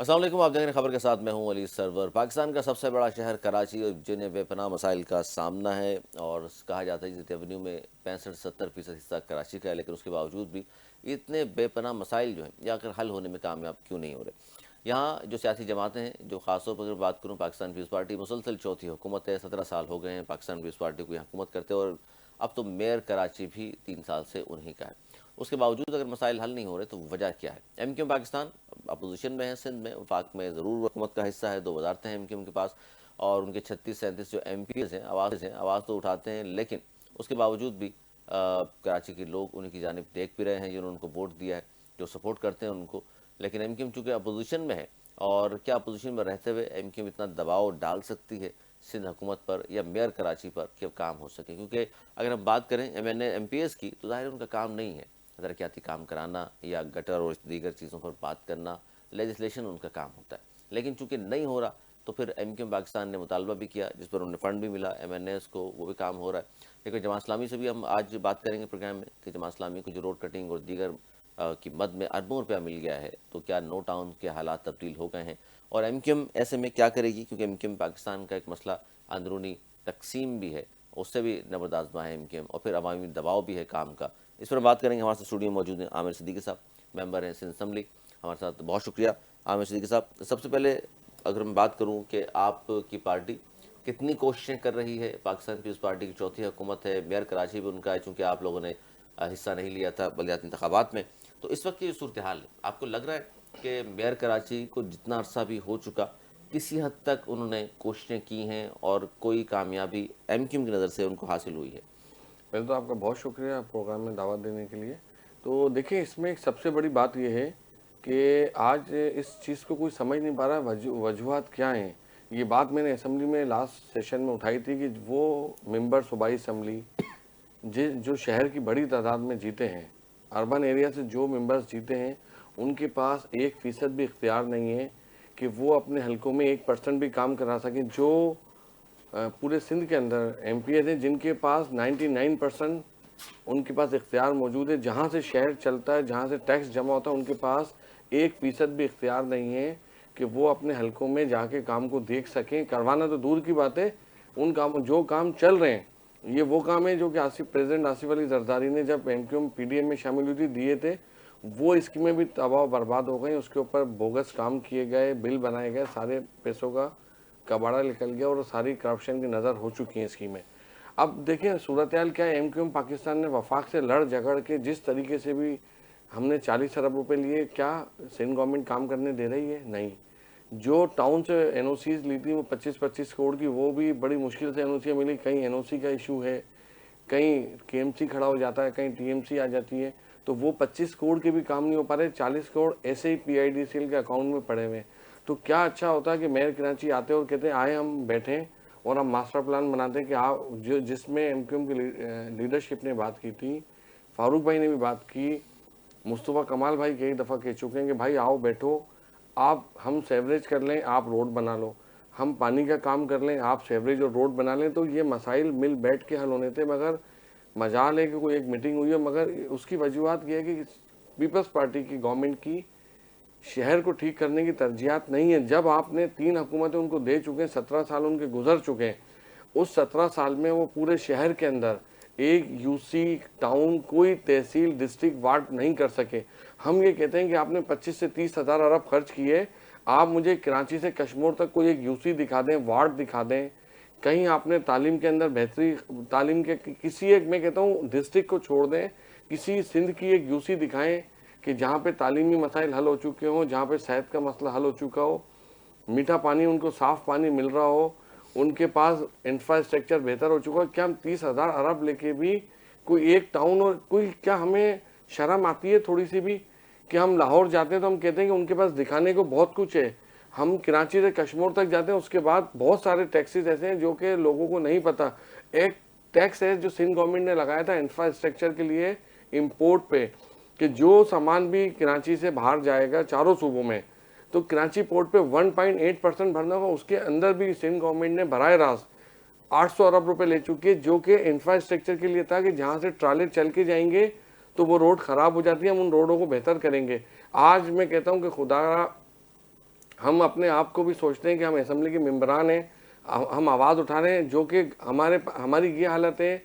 السلام علیکم، آپ دیکھ رہے ہیں خبر کے ساتھ میں ہوں علی سرور۔ پاکستان کا سب سے بڑا شہر کراچی جنہیں بے پناہ مسائل کا سامنا ہے، اور کہا جاتا ہے کہ ریونیو میں 65-70% حصہ کراچی کا ہے، لیکن اس کے باوجود بھی اتنے بے پناہ مسائل جو ہیں یہ آخر حل ہونے میں کامیاب کیوں نہیں ہو رہے۔ یہاں جو سیاسی جماعتیں ہیں، جو خاص طور پر اگر بات کروں، پاکستان پیپلز پارٹی مسلسل چوتھی حکومت ہے، 17 سال ہو گئے ہیں پاکستان پیپلز پارٹی کو یہ حکومت کرتے، اور اب تو میئر کراچی بھی 3 سال سے انہی کا ہے۔ اس کے باوجود اگر مسائل حل نہیں ہو رہے تو وجہ کیا ہے؟ ایم کیو پاکستان اپوزیشن میں ہے، سندھ میں، وفاق میں ضرور حکومت کا حصہ ہے، 2 وزارتیں ہیں ایم کیو کے پاس، اور ان کے 36-37 جو ایم پیز ہیں آواز تو اٹھاتے ہیں، لیکن اس کے باوجود بھی کراچی کے لوگ ان کی جانب دیکھ بھی رہے ہیں، جنہوں نے ان کو ووٹ دیا ہے، جو سپورٹ کرتے ہیں ان کو۔ لیکن ایم کیو چونکہ اپوزیشن میں ہے، اور کیا اپوزیشن میں رہتے ہوئے ایم کیو اتنا دباؤ ڈال سکتی ہے سندھ حکومت پر یا میئر کراچی پر کہ کام ہو سکے؟ کیونکہ اگر ہم بات کریں M N A M P S کی تو ظاہر ان کا کام نہیں ہے ترقیاتی کام کرانا یا گٹر اور دیگر چیزوں پر بات کرنا، لیجسلیشن ان کا کام ہوتا ہے۔ لیکن چونکہ نہیں ہو رہا تو پھر ایم کیو پاکستان نے مطالبہ بھی کیا، جس پر انہیں فنڈ بھی ملا، ایم این ایس کو وہ بھی کام ہو رہا ہے۔ لیکن جماعت اسلامی سے بھی ہم آج بات کریں گے پروگرام میں کہ جماعت اسلامی کو جو روڈ کٹنگ اور دیگر کی مد میں اربوں روپیہ مل گیا ہے، تو کیا نو ٹاؤن کے حالات تبدیل ہو گئے ہیں، اور ایم کیو ایسے میں کیا کرے گی؟ کیونکہ ایم کیو پاکستان کا ایک مسئلہ اندرونی تقسیم بھی ہے، اس سے بھی نبرد آزما ہے ایم کیو، اور پھر عوامی دباؤ بھی ہے کام کا۔ اس پر بات کریں گے۔ ہمارے ساتھ اسٹوڈیو میں موجود ہیں عامر صدیقی صاحب، ممبر ہیں سندھ اسمبلی، ہمارے ساتھ۔ بہت شکریہ عامر صدیقی صاحب۔ سب سے پہلے اگر میں بات کروں کہ آپ کی پارٹی کتنی کوششیں کر رہی ہے، پاکستان پیپلز پارٹی کی چوتھی حکومت ہے، میئر کراچی بھی ان کا ہے، چونکہ آپ لوگوں نے حصہ نہیں لیا تھا بلدیاتی انتخابات میں، تو اس وقت کی جو صورتحال ہے، آپ کو لگ رہا ہے کہ میئر کراچی کو جتنا عرصہ بھی ہو چکا، کسی حد تک انہوں نے کوششیں کی ہیں اور کوئی کامیابی ایم کیو کی نظر سے ان کو حاصل ہوئی ہے؟ پہلے تو آپ کا بہت شکریہ پروگرام میں دعوت دینے کے لیے۔ تو دیکھیں، اس میں ایک سب سے بڑی بات یہ ہے کہ آج اس چیز کو کوئی سمجھ نہیں پا رہا وجوہات کیا ہیں۔ یہ بات میں نے اسمبلی میں لاسٹ سیشن میں اٹھائی تھی کہ وہ ممبر صوبائی اسمبلی جو شہر کی بڑی تعداد میں جیتے ہیں، اربن ایریا سے جو ممبرز جیتے ہیں، ان کے پاس 1% بھی اختیار نہیں ہے کہ وہ اپنے حلقوں میں 1% بھی کام کرا سکیں۔ جو پورے سندھ کے اندر ایم پی ایز ہیں جن کے پاس 99% ان کے پاس اختیار موجود ہے، جہاں سے شہر چلتا ہے، جہاں سے ٹیکس جمع ہوتا ہے، ان کے پاس 1% بھی اختیار نہیں ہے کہ وہ اپنے حلقوں میں جا کے کام کو دیکھ سکیں۔ کروانا تو دور کی بات ہے، ان کاموں جو کام چل رہے ہیں، یہ وہ کام ہے جو کہ پریزیڈنٹ آصف علی زرداری نے جب M Q P D M میں شامل ہوئی تھی دیے تھے، وہ اسکیمیں بھی تباہ و برباد ہو گئیں۔ اس کے اوپر بوگس کام کیے گئے، بل بنائے گئے، سارے پیسوں کا کباڑا نکل گیا اور ساری کرپشن کی نظر ہو چکی ہیں اسکیمیں۔ اب دیکھیں صورتحال کیا ہے۔ ایم کیو پاکستان نے وفاق سے لڑ جھگڑ کے جس طریقے سے بھی ہم نے 40 ارب روپے لیے، کیا سندھ گورنمنٹ کام کرنے دے رہی ہے؟ نہیں۔ جو ٹاؤن سے این او سیز لی تھی وہ 25 کروڑ کی، وہ بھی بڑی مشکل سے این او سی ملی۔ کہیں این او سی کا ایشو ہے، کہیں کے ایم سی کھڑا ہو جاتا ہے، کہیں ٹی ایم سی آ جاتی ہے، تو وہ 25 کروڑ کے بھی کام نہیں ہو پا رہے۔ 40 کروڑ ایسے ہی پی آئی ڈی سی ایل کے اکاؤنٹ میں پڑے ہوئے۔ تو کیا اچھا ہوتا ہے کہ میئر کراچی آتے اور کہتے ہیں آئے ہم بیٹھیں اور ہم ماسٹر پلان بناتے ہیں کہ آپ جس میں ایم کیو کی لیڈرشپ نے بات کی تھی، فاروق بھائی نے بھی بات کی، مصطفیٰ کمال بھائی کئی دفعہ کہہ چکے ہیں کہ بھائی آؤ بیٹھو، آپ ہم سیوریج کر لیں، آپ روڈ بنا لو، ہم پانی کا کام کر لیں، آپ سیوریج اور روڈ بنا لیں، تو یہ مسائل مل بیٹھ کے حل ہونے تھے۔ مگر مجال ہے کہ کوئی ایک میٹنگ ہوئی ہے، مگر اس کی وجوہات یہ ہے کہ پیپلز پارٹی کی گورنمنٹ کی شہر کو ٹھیک کرنے کی ترجیحات نہیں ہے۔ جب آپ نے 3 حکومتیں ان کو دے چکے ہیں، 17 سال ان کے گزر چکے ہیں، اس 17 سال میں وہ پورے شہر کے اندر ایک یو سی ٹاؤن، کوئی تحصیل، ڈسٹرکٹ، وارڈ نہیں کر سکے۔ ہم یہ کہتے ہیں کہ آپ نے 25 سے 30 ہزار ارب خرچ کیے، آپ مجھے کراچی سے کشمور تک کوئی ایک یو سی دکھا دیں، وارڈ دکھا دیں، کہیں آپ نے تعلیم کے اندر بہتری، تعلیم کے کسی ایک، میں کہتا ہوں ڈسٹرکٹ کو چھوڑ دیں، کسی سندھ کی ایک یو سی دکھائیں کہ جہاں پہ تعلیمی مسائل حل ہو چکے ہوں، جہاں پہ صحت کا مسئلہ حل ہو چکا ہو، میٹھا پانی ان کو صاف پانی مل رہا ہو، ان کے پاس انفراسٹرکچر بہتر ہو چکا ہو۔ کیا ہم 30 ہزار ارب لے کے بھی کوئی ایک ٹاؤن، اور کوئی کیا ہمیں شرم آتی ہے تھوڑی سی بھی کہ ہم لاہور جاتے ہیں تو ہم کہتے ہیں کہ ان کے پاس دکھانے کو بہت کچھ ہے، ہم کراچی سے کشمور تک جاتے ہیں، اس کے بعد بہت سارے ٹیکسز ایسے ہیں جو کہ لوگوں کو نہیں پتہ۔ ایک ٹیکس ہے جو سندھ گورنمنٹ نے لگایا تھا انفراسٹرکچر کے لیے، امپورٹ پہ، کہ جو سامان بھی کراچی سے باہر جائے گا چاروں صوبوں میں، تو کراچی پورٹ پہ 1.8% بھرنا ہوگا۔ اس کے اندر بھی سندھ گورنمنٹ نے براہ راست 800 ارب روپے لے چکی ہے، جو کہ انفراسٹرکچر کے لیے تھا کہ جہاں سے ٹرالے چل کے جائیں گے تو وہ روڈ خراب ہو جاتی ہے، ہم ان روڈوں کو بہتر کریں گے۔ آج میں کہتا ہوں کہ خدا ہم اپنے آپ کو بھی سوچتے ہیں کہ ہم اسمبلی کے ممبران ہیں, ہم آواز اٹھا رہے ہیں, جو کہ ہماری یہ حالت ہے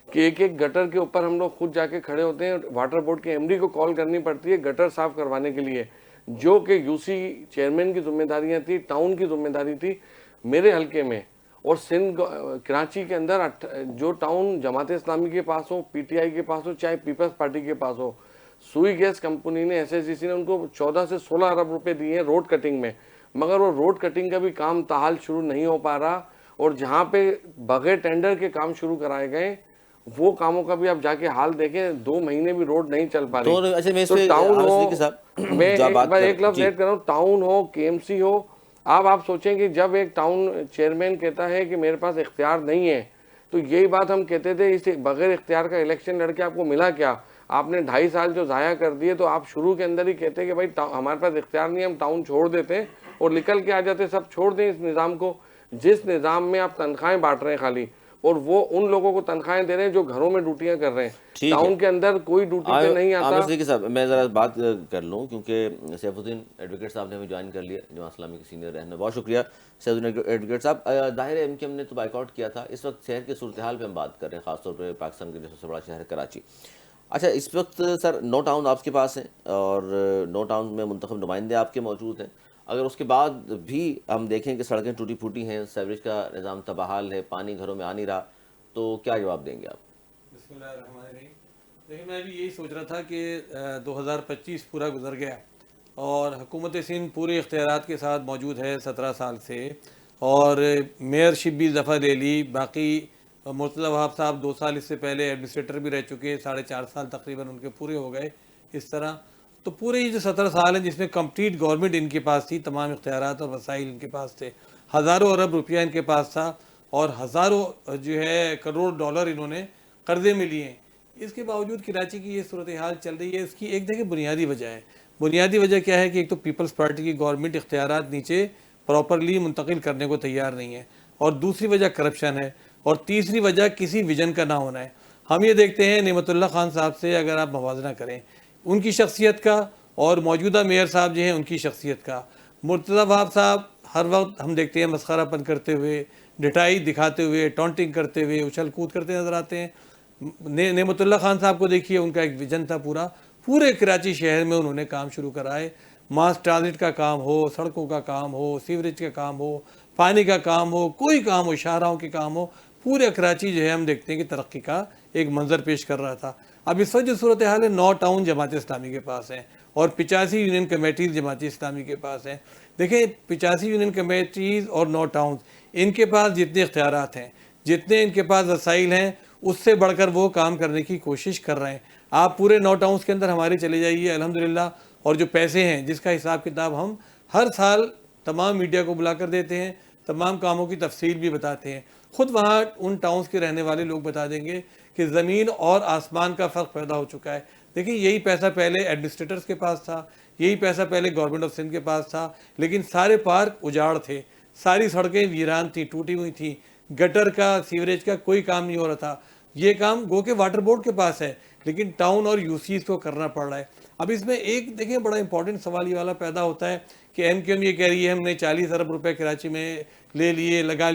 کہ ایک ایک گٹر کے اوپر ہم لوگ خود جا کے کھڑے ہوتے ہیں, واٹر بورڈ کے ایم ڈی کو کال کرنی پڑتی ہے گٹر صاف کروانے کے لیے, جو کہ یو سی چیئرمین کی ذمہ داریاں تھی, ٹاؤن کی ذمہ داری تھی میرے حلقے میں. اور سندھ کراچی کے اندر جو ٹاؤن جماعت اسلامی کے پاس ہو, پی ٹی آئی کے پاس ہو, چاہے پیپلز پارٹی کے پاس ہو, سوئی گیس کمپنی نے, ایس ایس ڈی سی نے ان کو 14 سے 16 ارب روپے دیے ہیں روڈ کٹنگ میں, مگر وہ روڈ کٹنگ کا بھی کام تاحال شروع نہیں ہو پا رہا, اور جہاں پہ بغیر ٹینڈر کے کام شروع کرائے گئے وہ کاموں کا بھی آپ جا کے حال دیکھیں, 2 مہینے بھی روڈ نہیں چل پا تو رہی. اچھا میں اس تو پہ ٹاؤن ہو, صدیقی صاحب میں جو آپ بات کر ایک لفظ جی ایڈ کر رہا ہوں, ٹاؤن ہو, کے ایم سی ہو, آپ سوچیں کہ جب ایک ٹاؤن چیئرمین کہتا ہے کہ میرے پاس اختیار نہیں ہے, تو یہی بات ہم کہتے تھے اس بغیر اختیار کا الیکشن لڑ کے آپ کو ملا کیا, آپ نے 2.5 سال جو ضائع کر دیے, تو آپ شروع کے اندر ہی کہتے کہ بھائی ہمارے پاس اختیار نہیں ہے, ہم ٹاؤن چھوڑ دیتے ہیں اور نکل کے آ جاتے, سب چھوڑ دیں اس نظام کو, جس نظام میں آپ تنخواہیں بانٹ رہے ہیں خالی, اور وہ ان لوگوں کو تنخواہیں دے رہے ہیں جو گھروں میں ڈیوٹیاں کر رہے ہیں, ٹھیک ہے. ٹاؤن کے اندر کوئی ڈیوٹی پہ نہیں آتا. عامر صدیقی صاحب میں ذرا بات کر لوں, کیونکہ سیف الدین ایڈوکیٹ صاحب نے ہمیں جوائن کر لیا, جماعت اسلامی کے سینئر رہنما. بہت شکریہ سیف الدین ایڈوکیٹ صاحب. ظاہر ہے ایم نے تو بائیک آؤٹ کیا تھا, اس وقت شہر کی صورتحال پہ ہم بات کر رہے ہیں, خاص طور پہ پاکستان کا جو سب سے بڑا شہر ہے کراچی. اچھا اس وقت سر 9 ٹاؤن آپ کے پاس ہیں, اور 9 ٹاؤن میں منتخب نمائندے آپ کے موجود ہیں. اگر اس کے بعد بھی ہم دیکھیں کہ سڑکیں ٹوٹی پھوٹی ہیں, سیوریج کا نظام تباہال ہے, پانی گھروں میں آ نہیں رہا, تو کیا جواب دیں گے آپ؟ بسم اللہ الرحمن الرحیم. دیکھیں میں بھی یہی سوچ رہا تھا کہ 2025 پورا گزر گیا اور حکومت سندھ پورے اختیارات کے ساتھ موجود ہے 17 سال سے, اور میئر شپ بھی دفعہ لے لی. باقی مرتضی وہاب صاحب 2 سال اس سے پہلے ایڈمنسٹریٹر بھی رہ چکے, 4.5 سال تقریباً ان کے پورے ہو گئے اس طرح. تو پورے یہ جو 17 سال ہیں جس میں کمپلیٹ گورنمنٹ ان کے پاس تھی, تمام اختیارات اور وسائل ان کے پاس تھے, ہزاروں ارب روپیہ ان کے پاس تھا, اور ہزاروں جو ہے کروڑ ڈالر انہوں نے قرضے میں لیے ہیں. اس کے باوجود کراچی کی یہ صورتحال چل رہی ہے. اس کی ایک دیکھیں بنیادی وجہ ہے. بنیادی وجہ کیا ہے کہ ایک تو پیپلز پارٹی کی گورنمنٹ اختیارات نیچے پراپرلی منتقل کرنے کو تیار نہیں ہے, اور دوسری وجہ کرپشن ہے, اور تیسری وجہ کسی ویژن کا نہ ہونا ہے. ہم یہ دیکھتے ہیں نعمت اللہ خان صاحب سے اگر آپ موازنہ کریں ان کی شخصیت کا اور موجودہ میئر صاحب جو ہیں ان کی شخصیت کا, مرتضی وہاب صاحب ہر وقت ہم دیکھتے ہیں مسخرہ پن کرتے ہوئے, ڈٹائی دکھاتے ہوئے, ٹونٹنگ کرتے ہوئے, اچھل کود کرتے نظر آتے ہیں. نعمت اللہ خان صاحب کو دیکھیے, ان کا ایک ویژن تھا پورے کراچی شہر میں انہوں نے کام شروع کرائے. ماس ٹرانزٹ کا کام ہو, سڑکوں کا کام ہو, سیوریج کا کام ہو, پانی کا کام ہو, کوئی کام ہو, شاہراہوں کے کام ہو, پورے کراچی جو ہے ہم دیکھتے ہیں کہ ترقی کا ایک منظر پیش کر رہا تھا. اب اس وقت جو صورتحال ہے 9 ٹاؤن جماعت اسلامی کے پاس ہیں اور 85 یونین کمیٹیز جماعت اسلامی کے پاس ہیں. دیکھیں 85 یونین کمیٹیز اور 9 ٹاؤنز, ان کے پاس جتنے اختیارات ہیں, جتنے ان کے پاس وسائل ہیں, اس سے بڑھ کر وہ کام کرنے کی کوشش کر رہے ہیں. آپ پورے 9 ٹاؤنز کے اندر ہمارے چلے جائیے الحمدللہ, اور جو پیسے ہیں جس کا حساب کتاب ہم ہر سال تمام میڈیا کو بلا کر دیتے ہیں, تمام کاموں کی تفصیل بھی بتاتے ہیں, خود وہاں ان ٹاؤنز کے رہنے والے لوگ بتا دیں گے کہ زمین اور آسمان کا فرق پیدا ہو چکا ہے. دیکھیں یہی پیسہ پہلے ایڈمنسٹریٹرز کے پاس تھا, یہی پیسہ پہلے گورنمنٹ آف سندھ کے پاس تھا, لیکن سارے پارک اجاڑ تھے, ساری سڑکیں ویران تھیں, ٹوٹی ہوئی تھیں, گٹر کا سیوریج کا کوئی کام نہیں ہو رہا تھا. یہ کام گو کہ واٹر بورڈ کے پاس ہے, لیکن ٹاؤن اور یو سیز کو کرنا پڑ رہا ہے. اب اس میں ایک دیکھیں بڑا امپورٹنٹ سوال یہ والا پیدا ہوتا ہے کہ ایم کیو ایم یہ کہہ رہی ہے ہم نے 40 ارب روپے کراچی میں لے لیے, لگا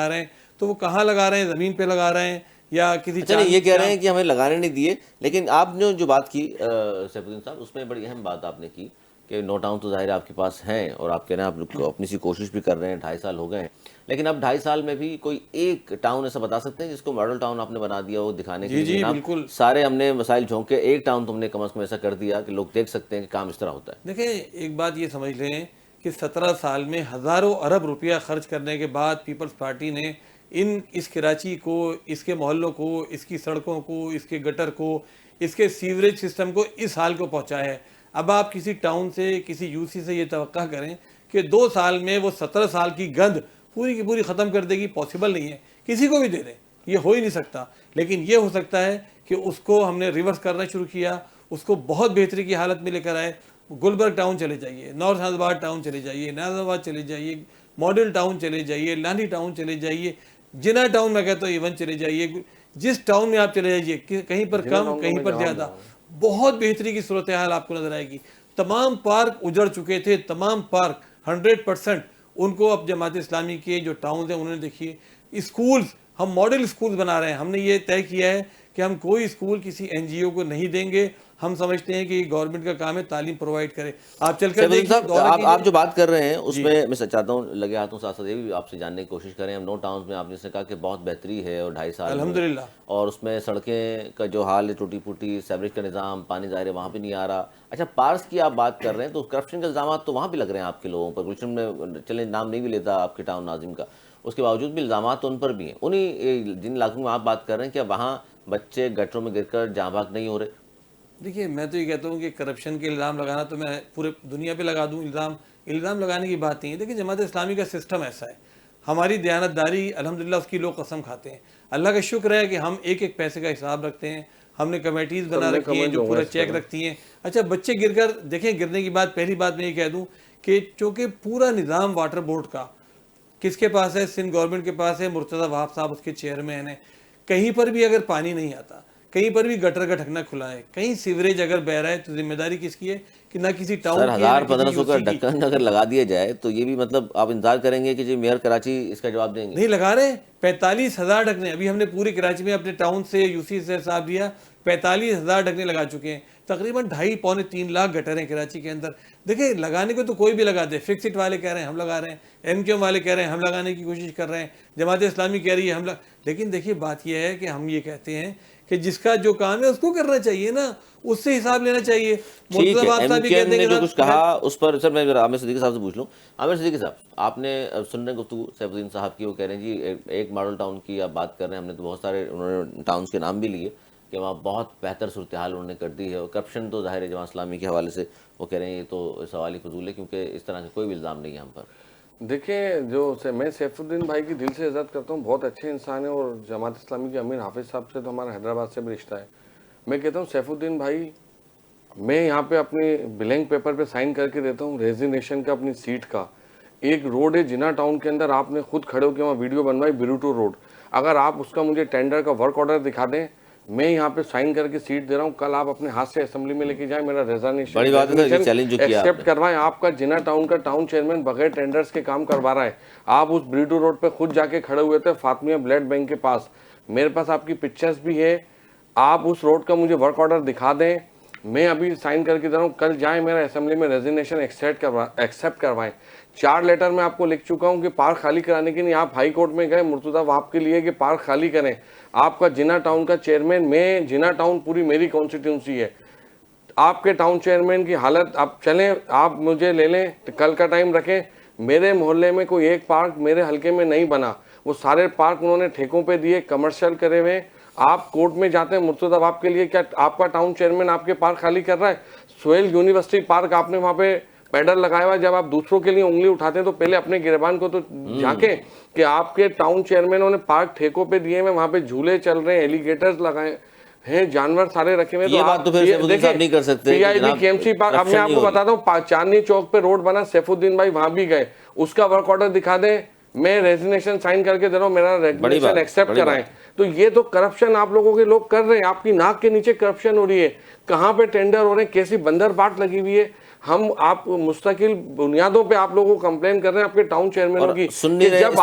رہے ہیں, تو وہ کہاں لگا رہے ہیں, زمین پہ لگا رہے ہیں یا کسی اچھا نہیں, یہ کہہ رہے ہیں کہ ہمیں لگانے نہیں دیے, لیکن آپ نے جو بات کی سیف الدین صاحب, اس میں بڑی اہم بات آپ نے کی کہ 9 ٹاؤن تو ظاہر آپ کے پاس ہیں, اور آپ کہہ رہے ہیں آپ اپنی سی کوشش بھی کر رہے ہیں, 2.5 سال ہو گئے ہیں, لیکن اب 2.5 سال میں بھی کوئی ایک ٹاؤن ایسا بتا سکتے ہیں جس کو ماڈل ٹاؤن آپ نے بنا دیا ہو, دکھانے کے لیے بالکل سارے ہم نے مسائل جھونکے, ایک ٹاؤن تم نے کم از کم ایسا کر دیا کہ لوگ دیکھ سکتے ہیں کہ کام اس طرح ہوتا ہے. دیکھیں ایک بات یہ سمجھ لیں کہ 17 سال میں ہزاروں ارب روپیہ خرچ کرنے کے بعد پیپلز پارٹی نے اس کراچی کو, اس کے محلوں کو, اس کی سڑکوں کو, اس کے گٹر کو, اس کے سیوریج سسٹم کو اس حال کو پہنچایا ہے. اب آپ کسی ٹاؤن سے, کسی یو سی سے یہ توقع کریں کہ 2 سال میں وہ 17 سال کی گند پوری کی پوری ختم کر دے گی, پاسبل نہیں ہے. کسی کو بھی دے دیں, یہ ہو ہی نہیں سکتا. لیکن یہ ہو سکتا ہے کہ اس کو ہم نے ریورس کرنا شروع کیا, اس کو بہت بہتری کی حالت میں لے کر آئے. گلبرگ ٹاؤن چلے جائیے, نارتھ حیدرآباد ٹاؤن چلے جائیے, نازم آباد چلے جائیے, ماڈل ٹاؤن چلے جائیے, لانی ٹاؤن چلے جائیے, جنا ٹاؤن میں کہتا ہوں ایون چلے جائیے, جس ٹاؤن میں آپ چلے جائیے, کہیں پر کم کہیں پر زیادہ, بہت بہتری کی صورتحال آپ کو نظر آئے گی. تمام پارک اجڑ چکے تھے, تمام پارک 100% ان کو اب جماعت اسلامی کے جو ٹاؤنز ہیں انہوں نے دیکھیے اسکولز، ہم ماڈل اسکولز بنا رہے ہیں. ہم نے یہ طے کیا ہے کہ ہم کوئی اسکول کسی این جی او کو نہیں دیں گے. ہم سمجھتے ہیں کہ گورنمنٹ کا کام ہے تعلیم پرووائڈ کرے. آپ چل کر دیکھیے آپ جو بات کر رہے ہیں اس میں چاہتا ہوں لگے ہاتھوں ساتھ ساتھ یہ بھی آپ سے جاننے کی کوشش کریں. ہم 9 ٹاؤنز میں آپ نے کہا کہ بہت بہتری ہے اور 2.5 سال الحمدللہ، اور اس میں سڑکیں کا جو حال ہے ٹوٹی پھوٹی، سیوریج کا نظام، پانی ظاہر ہے وہاں پہ نہیں آ رہا. اچھا پارکس کی آپ بات کر رہے ہیں تو کرپشن کے الزامات تو وہاں بھی لگ رہے ہیں آپ کے لوگوں پر. گلشن میں چلیں نام نہیں بھی لیتا آپ کے ٹاؤن ناظم کا، اس کے باوجود بھی الزامات تو ان پر بھی ہیں. انہیں جن علاقوں میں آپ بات کر رہے ہیں کہ وہاں بچے گٹروں میں گر کر جاں بحق نہیں ہو رہے. دیکھیے میں تو یہ کہتا ہوں کہ کرپشن کے الزام لگانا تو میں پورے دنیا پہ لگا دوں. الزام لگانے کی بات نہیں ہے. دیکھیے جماعت اسلامی کا سسٹم ایسا ہے، ہماری دیانتداری الحمدللہ اس کی لوگ قسم کھاتے ہیں. اللہ کا شکر ہے کہ ہم ایک ایک پیسے کا حساب رکھتے ہیں. ہم نے کمیٹیز بنا رکھی ہیں جو پورا چیک رکھتی ہیں. اچھا بچے گر کر دیکھیں، گرنے کی بات پہلی بات میں یہ کہہ دوں کہ چونکہ پورا نظام واٹر بورڈ کا کس کے پاس ہے؟ سندھ گورنمنٹ کے پاس ہے. مرتضیٰ وہاب صاحب اس کے چیئرمین ہیں. کہیں پر بھی اگر پانی نہیں آتا، کہیں پر بھی گٹر کا ڈھکنا کھلا ہے، کہیں سیوریج اگر بہ رہا ہے تو ذمہ داری کس کی ہے؟ کہ نہ کسی ٹاؤن کی ہے نہ کسی 1500 کا UC کی. ڈھکن اگر لگا دیا جائے تو یہ بھی مطلب آپ انتظار کریں گے کہ جی میئر کراچی اس کا جواب دیں گے؟ نہیں لگا رہے. 45,000 ڈھکنے ابھی ہم نے پوری کراچی میں اپنے ٹاؤن سے UC سے حساب دیا، 45,000 ڈھکنے لگا چکے ہیں. تقریباً 2.5 پونے 3 لاکھ گٹر ہیں کراچی کے اندر. دیکھیں لگانے کو تو کوئی بھی لگا دے. فکسٹ والے کہہ رہے ہیں ہم لگا رہے ہیں، MQM والے کہہ رہے ہیں ہم لگانے کی کوشش کر رہے ہیں، جماعت اسلامی کہہ رہی ہے لیکن دیکھیے بات یہ ہے کہ ہم یہ کہتے ہیں کہ جس کا جو کام ہے اس کو کرنا چاہیے نا، اس سے حساب لینا چاہیے. ٹھیک ہے. MQM نے جو کچھ کہا اس پر سر میں عامر صدیقی صاحب سے پوچھ لوں. عامر صدیقی صاحب آپ نے سن رہے ہیں گفتگو سیف الدین صاحب کی، وہ کہہ رہے ہیں جی ایک ماڈل ٹاؤن کی آپ بات کر رہے ہیں. ہم نے تو بہت سارے انہوں نے ٹاؤنز کے نام بھی لیے کہ وہاں بہت بہتر صورتحال انہوں نے کر دی ہے. اور کرپشن تو ظاہر ہے جماعت اسلامی کے حوالے سے وہ کہہ رہے ہیں یہ تو سوال ہی فضول ہے کیونکہ اس طرح کا کوئی بھی الزام نہیں ہے ہم پر. دیکھیں میں سیف الدین بھائی کی دل سے عزت کرتا ہوں، بہت اچھے انسان ہیں. اور جماعت اسلامی کے امیر حافظ صاحب سے تو ہمارا حیدرآباد سے بھی رشتہ ہے. میں کہتا ہوں سیف الدین بھائی، میں یہاں پہ اپنے بلینک پیپر پہ سائن کر کے دیتا ہوں ریزینیشن کا اپنی سیٹ کا. ایک روڈ ہے جنا ٹاؤن کے اندر، آپ نے خود کھڑے ہو کے وہاں ویڈیو بنوائی، بیروٹو روڈ. اگر آپ اس کا مجھے ٹینڈر کا ورک آرڈر دکھا دیں، میں یہاں پہ سائن کر کے سیٹ دے رہا ہوں. کل آپ اپنے ہاتھ سے اسمبلی میں لے کے جائیں، میرا ریزینیشن ایکسیپٹ کروائیں. آپ کا جنا ٹاؤن کا ٹاؤن چیئرمین بغیر ٹینڈرز کے کام کروا رہا ہے. آپ اس بیروٹو روڈ پہ خود جا کے کھڑے ہوئے تھے فاطمیہ بلڈ بینک کے پاس. میرے پاس آپ کی پکچرز بھی ہے. آپ اس روڈ کا مجھے ورک آرڈر دکھا دیں، میں ابھی سائن کر کے دے رہا ہوں. کل جائیں میرا اسمبلی میں ریزینیشن ایکسیپٹ کروائیں. 4 لیٹر میں آپ کو لکھ چکا ہوں کہ پارک خالی کرانے کے لیے آپ ہائی کورٹ میں گئے مرتضیٰ وہاب کے لیے کہ پارک خالی کریں. آپ کا جنا ٹاؤن کا چیئرمین، میں جنا ٹاؤن پوری میری کانسٹیٹیونسی ہے. آپ کے ٹاؤن چیئرمین کی حالت، آپ چلیں آپ مجھے لے لیں، کل کا ٹائم رکھیں. میرے محلے میں کوئی ایک پارک میرے حلقے میں نہیں بنا. وہ سارے پارک انہوں نے ٹھیکوں پہ دیے، کمرشل کرے ہوئے. آپ کورٹ میں جاتے ہیں مرتضیٰ وہاب کے لیے، کیا آپ کا ٹاؤن چیئرمین آپ کے پارک خالی کر رہا ہے؟ سہیل یونیورسٹی پارک آپ نے وہاں پہ پیڈل لگایا ہوا. جب آپ دوسروں کے لیے انگلی اٹھاتے ہیں تو پہلے اپنے گریبان کو تو جھانکیں کہ آپ کے ٹاؤن چیئرمینوں نے پارک ٹھیکوں پہ دیے ہوئے، وہاں پہ جھولے چل رہے ہیں، ایلیگیٹرز لگائے ہیں، جانور سارے رکھے ہوئے. یہ بات تو پھر سیف الدین صاحب نہیں کر سکتے. PIB KMC پارک، اب میں آپ کو بتاتا ہوں چاندنی چوک پہ روڈ بنا، سیف الدین بھائی وہاں بھی گئے. اس کا ورک آرڈر دکھا دیں، میں ریزینیشن سائن کر کے دے رہا ہوں، میرا ریزینیشن ایکسیپٹ کرائیں. تو یہ تو کرپشن آپ لوگوں کے لوگ کر رہے ہیں. آپ کی ناک کے نیچے کرپشن ہو رہی ہے. کہاں پہ ٹینڈر ہو رہے ہیں، کیسی بندر بانٹ لگی ہوئی ہے. آپ مستقل بنیادوں پہ آپ لوگوں کو کمپلین کر رہے ہیں آپ کے ٹاؤن چیئرمینوں کی. جب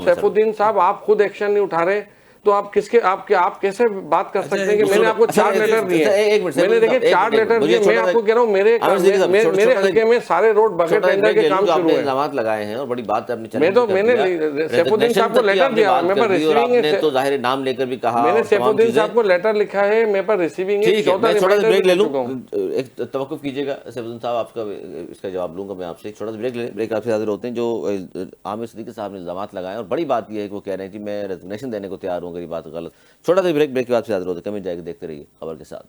سیف الدین صاحب آپ خود ایکشن نہیں اٹھا رہے تو آپ کیسے بات کر سکتے ہیں کہ میں نے آپ کو 4 لیٹر دیے. میں نے دیکھیں 4 لیٹر دیے. میں آپ کو کہہ رہا ہوں میرے حلقے میں سارے روڈ بغیر ٹینڈر کے کام شروع ہوئے. الزامات لگائے ہیں اور بڑی بات ہے. میں نے سیف الدین صاحب کو لیٹر دیا، میں پر ریسیونگ ہے. تو ظاہر نام لے کر بھی کہا. میں نے سیف الدین صاحب کو لیٹر لکھا ہے، میں پر ریسیونگ ہے. چھوٹا سا بریک لے لوں، ایک توقف کیجیے گا سیف الدین صاحب. آپ کا اس کا جواب لوں گا میں آپ سے. چھوٹا سا بریک لیں. بریک آپ سے حاضر ہوتے ہیں. جو عامر صدیقی صاحب نے الزامات لگائے اور بڑی بات یہ ہے کہ وہ کہہ رہے ہیں کہ میں ریزگنیشن دینے کو تیار ہوں اگر یہ بات غلط. چھوٹا سا بریک کے بعد سے حاضر ہوتے ہیں. کمی جائے گا، دیکھتے رہیے خبر کے ساتھ.